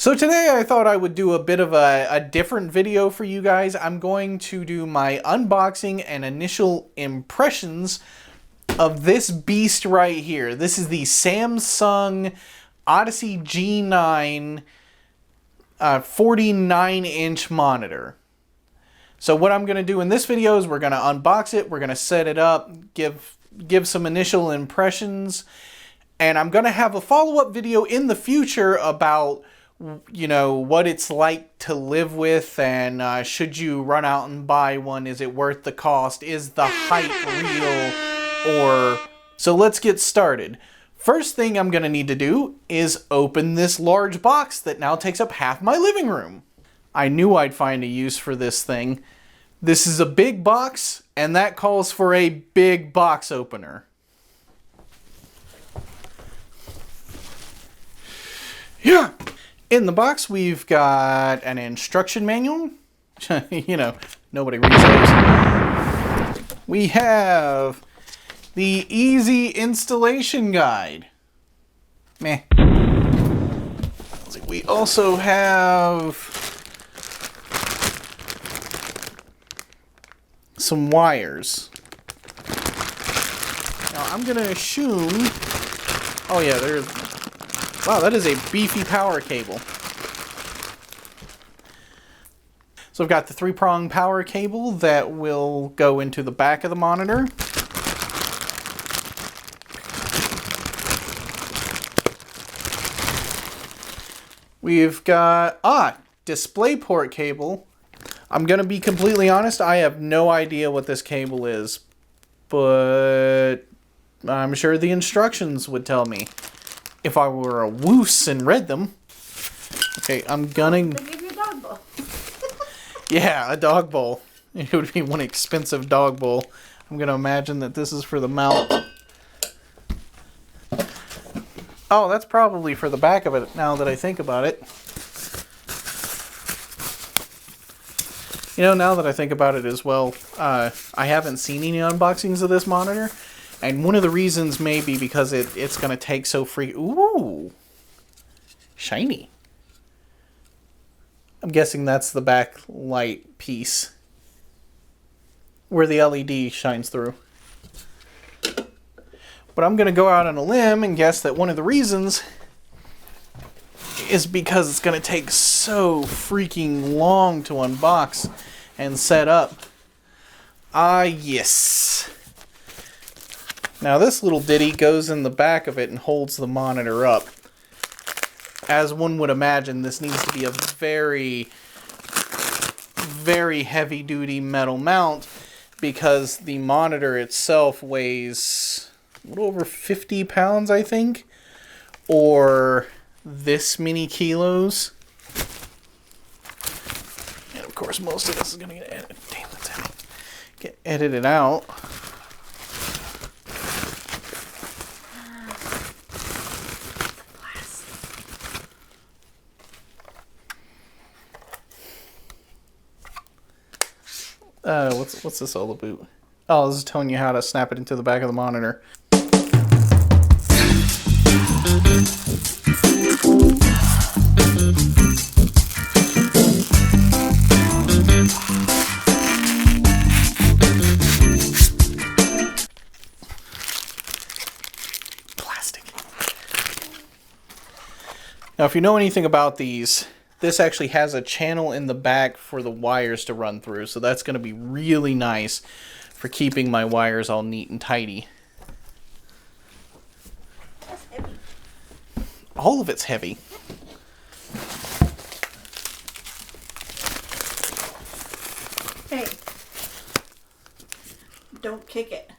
So today I thought I would do a bit of a different video for you guys. I'm going to do my unboxing and initial impressions of this beast right here. This is the Samsung Odyssey G9 49-inch monitor. So what I'm going to do in this video is we're going to unbox it, we're going to set it up, give some initial impressions, and I'm going to have a follow-up video in the future about, you know, what it's like to live with, and should you run out and buy one, is it worth the cost, is the hype real, or... So let's get started. First thing I'm going to need to do is open this large box that now takes up half my living room. I knew I'd find a use for this thing. This is a big box, and that calls for a big box opener. Yeah! In the box, we've got an instruction manual. You know, nobody reads those. We have the easy installation guide. Meh. We also have some wires. Now, I'm going to assume... Oh, yeah, there's... Wow, that is a beefy power cable. So I've got the 3-prong power cable that will go into the back of the monitor. We've got, DisplayPort cable. I'm going to be completely honest, I have no idea what this cable is, but I'm sure the instructions would tell me if I were a woos and read them. Okay, I'm gonna... They gave you a dog bowl. Yeah, a dog bowl. It would be one expensive dog bowl. I'm gonna imagine that this is for the mount. Oh, that's probably for the back of it, now that I think about it. You know, now that I think about it as well, I haven't seen any unboxings of this monitor. And one of the reasons may be because it's going to take so Ooh! Shiny. I'm guessing that's the backlight piece, where the LED shines through. But I'm going to go out on a limb and guess that one of the reasons is because it's going to take so freaking long to unbox and set up. Yes. Now this little ditty goes in the back of it and holds the monitor up. As one would imagine, this needs to be a very, very heavy-duty metal mount because the monitor itself weighs a little over 50 pounds, I think, or this many kilos. And of course, most of this is going to get edited. Damn, that's heavy. Get edited out. What's this all about? Oh, this is telling you how to snap it into the back of the monitor. Plastic. Now, if you know anything about these, this actually has a channel in the back for the wires to run through, so that's going to be really nice for keeping my wires all neat and tidy. That's heavy. All of it's heavy. Hey, don't kick it.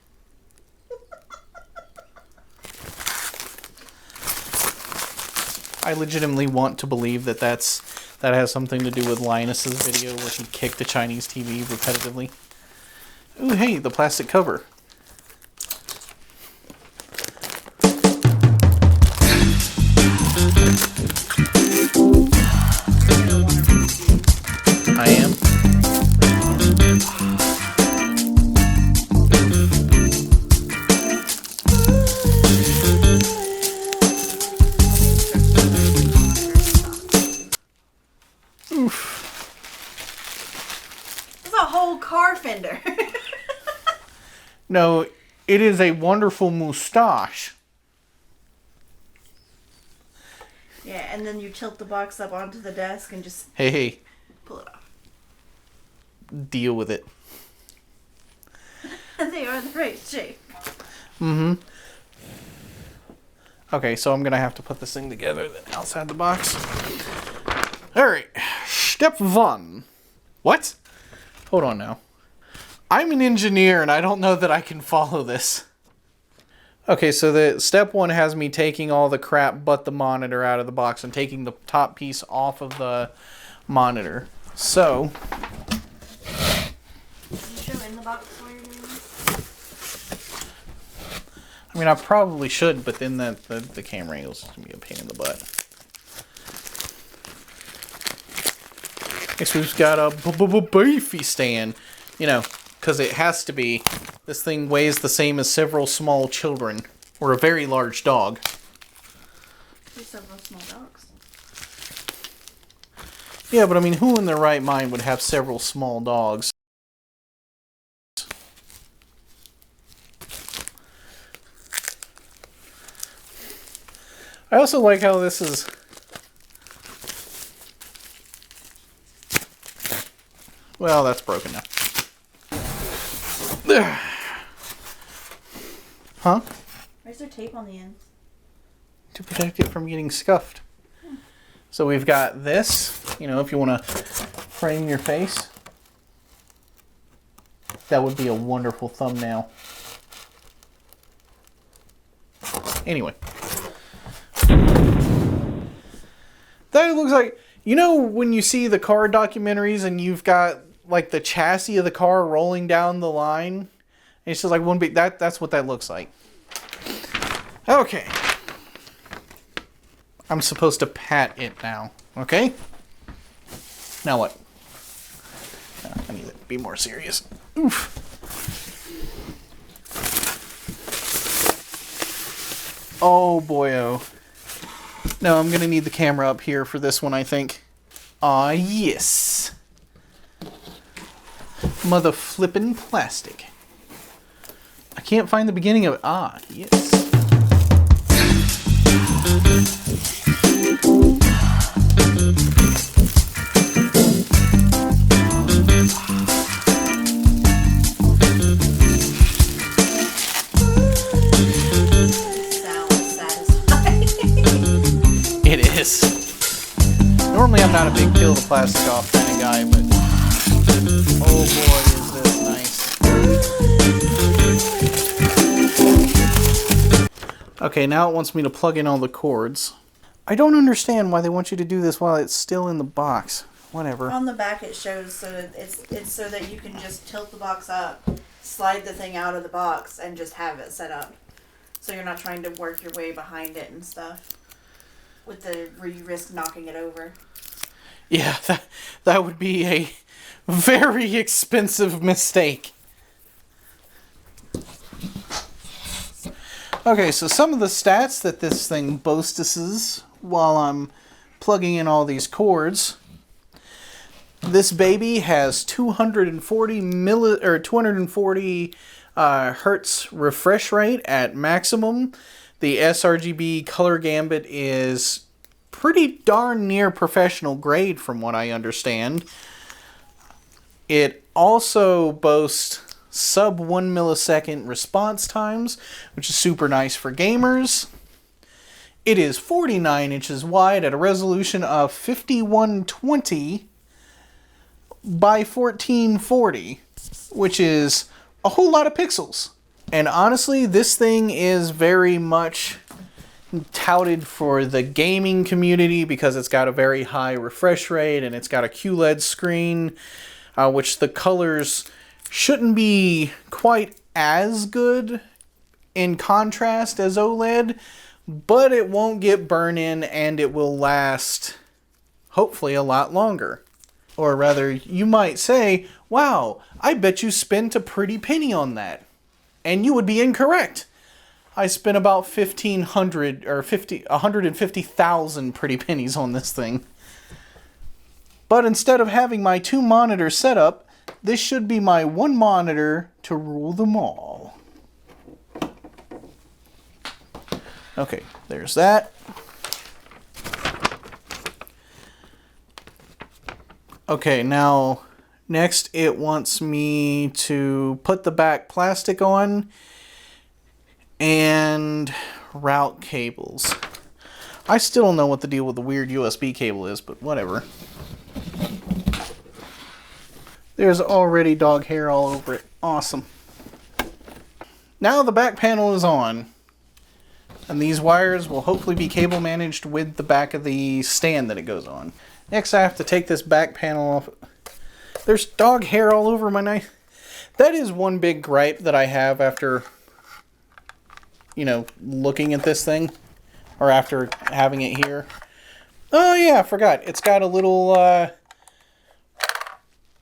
I legitimately want to believe that that has something to do with Linus's video where he kicked the Chinese TV repetitively. Ooh, hey, the plastic cover. I am. It's a whole car fender. No, it is a wonderful moustache. Yeah, and then you tilt the box up onto the desk and just Hey, pull it off. deal with it. They are the right shape. Mm-hmm. Okay, so I'm going to have to put this thing together then outside the box. Alright, step one. What? Hold on now. I'm an engineer and I don't know that I can follow this. Okay, so the step one has me taking all the crap but the monitor out of the box and taking the top piece off of the monitor. So, Can you show in the box where you're doing this? I mean, I probably should, but then the camera angle's going to be a pain in the butt. Next we've got a beefy stand, you know, because it has to be. This thing weighs the same as several small children, or a very large dog. There's several small dogs. Yeah, but I mean, who in their right mind would have several small dogs? I also like how this is... Well, that's broken now. There. Huh? Where's there tape on the ends? To protect it from getting scuffed. So we've got this, you know, if you want to frame your face. That would be a wonderful thumbnail. Anyway. That looks like, you know when you see the car documentaries and you've got like the chassis of the car rolling down the line? And it's just like one big, that's what that looks like. Okay. I'm supposed to pat it now, okay? Now what? I need to be more serious. Oof. Oh boyo. No, I'm gonna need the camera up here for this one, I think. Ah, yes. Mother flippin' plastic. I can't find the beginning of it. Ah, yes. It is. Normally I'm not a big peel the plastic off kind of guy, but oh boy is this nice. Okay, now it wants me to plug in all the cords. I don't understand why they want you to do this while it's still in the box. Whatever. On the back it shows so that it's so that you can just tilt the box up, slide the thing out of the box, and just have it set up. So you're not trying to work your way behind it and stuff. With the where you risk knocking it over. Yeah, that would be a very expensive mistake. Okay, so some of the stats that this thing boasts while I'm plugging in all these cords. This baby has 240 hertz refresh rate at maximum. The sRGB color gambit is pretty darn near professional grade from what I understand. It also boasts sub 1 millisecond response times, which is super nice for gamers. It is 49 inches wide at a resolution of 5120 by 1440, which is a whole lot of pixels. And honestly, this thing is very much touted for the gaming community because it's got a very high refresh rate and it's got a QLED screen, which the colors shouldn't be quite as good in contrast as OLED, but it won't get burn in and it will last hopefully a lot longer. Or rather, you might say, wow, I bet you spent a pretty penny on that. And you would be incorrect. I spent about 150,000 pretty pennies on this thing. But instead of having my 2 monitor setup, this should be my 1 monitor to rule them all. Okay, there's that. Okay, now next it wants me to put the back plastic on and route cables. I still don't know what the deal with the weird USB cable is, but whatever. There's already dog hair all over it. Awesome. Now the back panel is on. And these wires will hopefully be cable managed with the back of the stand that it goes on. Next I have to take this back panel off. There's dog hair all over my knife. That is one big gripe that I have after, you know, looking at this thing. Or after having it here. Oh yeah, I forgot. It's got a little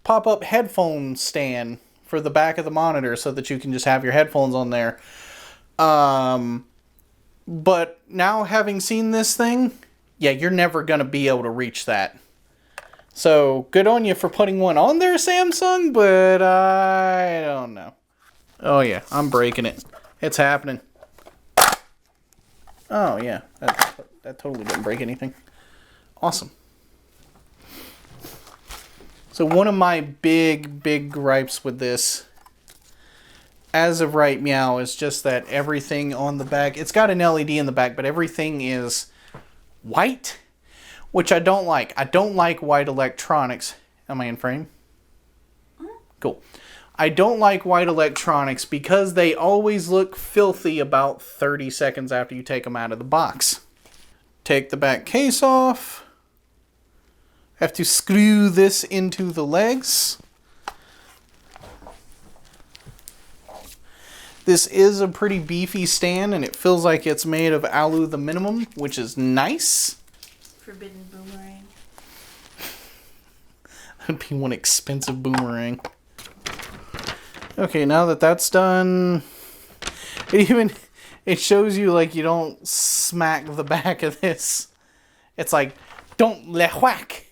pop-up headphone stand for the back of the monitor so that you can just have your headphones on there. But now having seen this thing, yeah, you're never going to be able to reach that. So, good on you for putting one on there, Samsung, but I don't know. Oh yeah, I'm breaking it. It's happening. Oh yeah, that totally didn't break anything. Awesome. So one of my big gripes with this, as of right meow, is just that everything on the back, it's got an LED in the back, but everything is white, which I don't like. I don't like white electronics. Am I in frame? Cool. I don't like white electronics because they always look filthy about 30 seconds after you take them out of the box. Take the back case off. Have to screw this into the legs. This is a pretty beefy stand and it feels like it's made of alu the minimum, which is nice. Forbidden boomerang. That'd be one expensive boomerang. Okay, now that that's done, it shows you like you don't smack the back of this. It's like, don't le whack.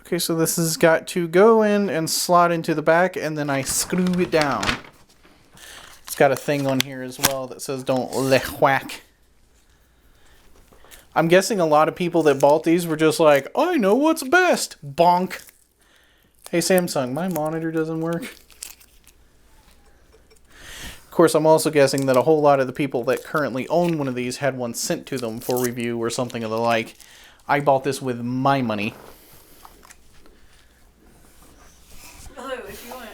Okay, so this has got to go in and slot into the back, and then I screw it down. It's got a thing on here as well that says don't le whack. I'm guessing a lot of people that bought these were just like, I know what's best. Bonk. Hey Samsung, my monitor doesn't work. Of course, I'm also guessing that a whole lot of the people that currently own one of these had one sent to them for review or something of the like. I bought this with my money. Oh, if you want,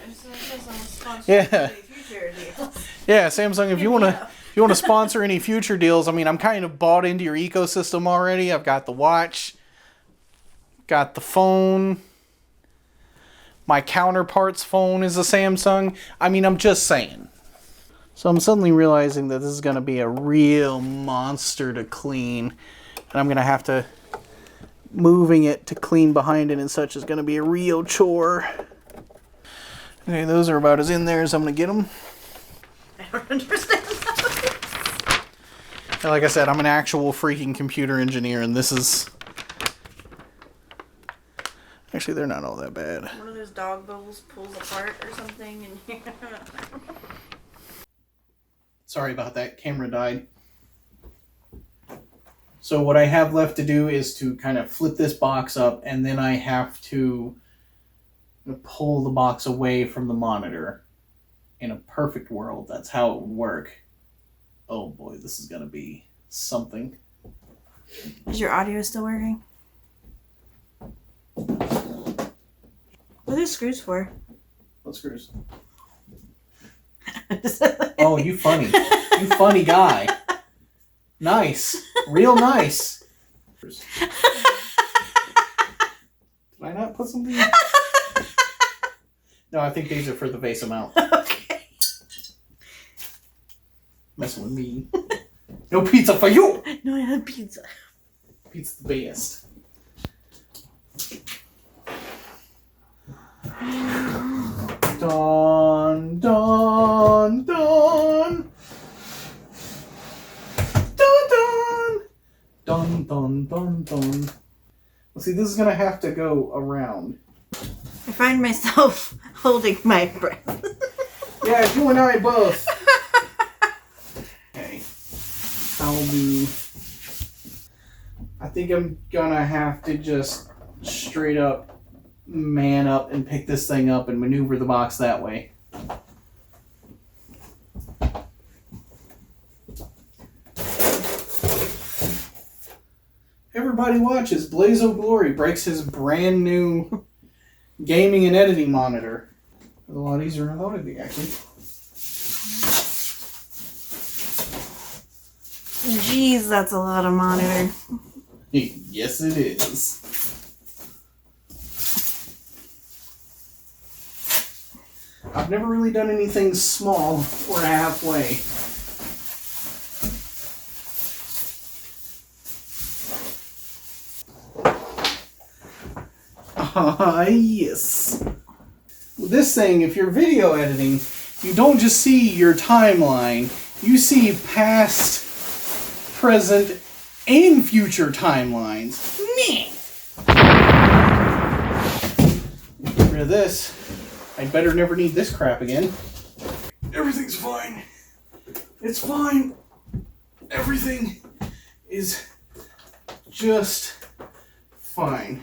Yeah. future deals. Yeah, Samsung, if you want to sponsor any future deals, I mean, I'm kind of bought into your ecosystem already. I've got the watch, got the phone. My counterpart's phone is a Samsung. I mean, I'm just saying. So I'm suddenly realizing that this is going to be a real monster to clean. And I'm going to have to... Moving it to clean behind it and such is going to be a real chore. Okay, those are about as in there as I'm going to get them. I don't understand that. And like I said, I'm an actual freaking computer engineer, and this is... Actually, they're not all that bad. One of those dog bowls pulls apart or something, and Sorry about that. Camera died. So what I have left to do is to kind of flip this box up, and then I have to pull the box away from the monitor. In a perfect world, that's how it would work. Oh boy, this is going to be something. Is your audio still working? What are those screws for? What screws? Oh, you funny. You funny guy. Nice. Real nice. Did I not put something in? No, I think these are for the base amount. Okay. Messing with me. No pizza for you! No, I had pizza. Pizza's the best. Dun, dun, dun. Dun, dun. Dun, dun, dun, dun. See, this is gonna have to go around. I find myself holding my breath. Yeah, you and I both. Okay. I think I'm gonna have to just straight up man up and pick this thing up and maneuver the box that way. Everybody watches. Blaze O'Glory breaks his brand new gaming and editing monitor. It's a lot easier than I thought it'd be, actually. Jeez, that's a lot of monitor. Yes, it is. I've never really done anything small or halfway. Yes. With this thing, if you're video editing, you don't just see your timeline, you see past, present, and future timelines. Meh. Get rid of this. I'd better never need this crap again. Everything's fine. It's fine. Everything is just fine.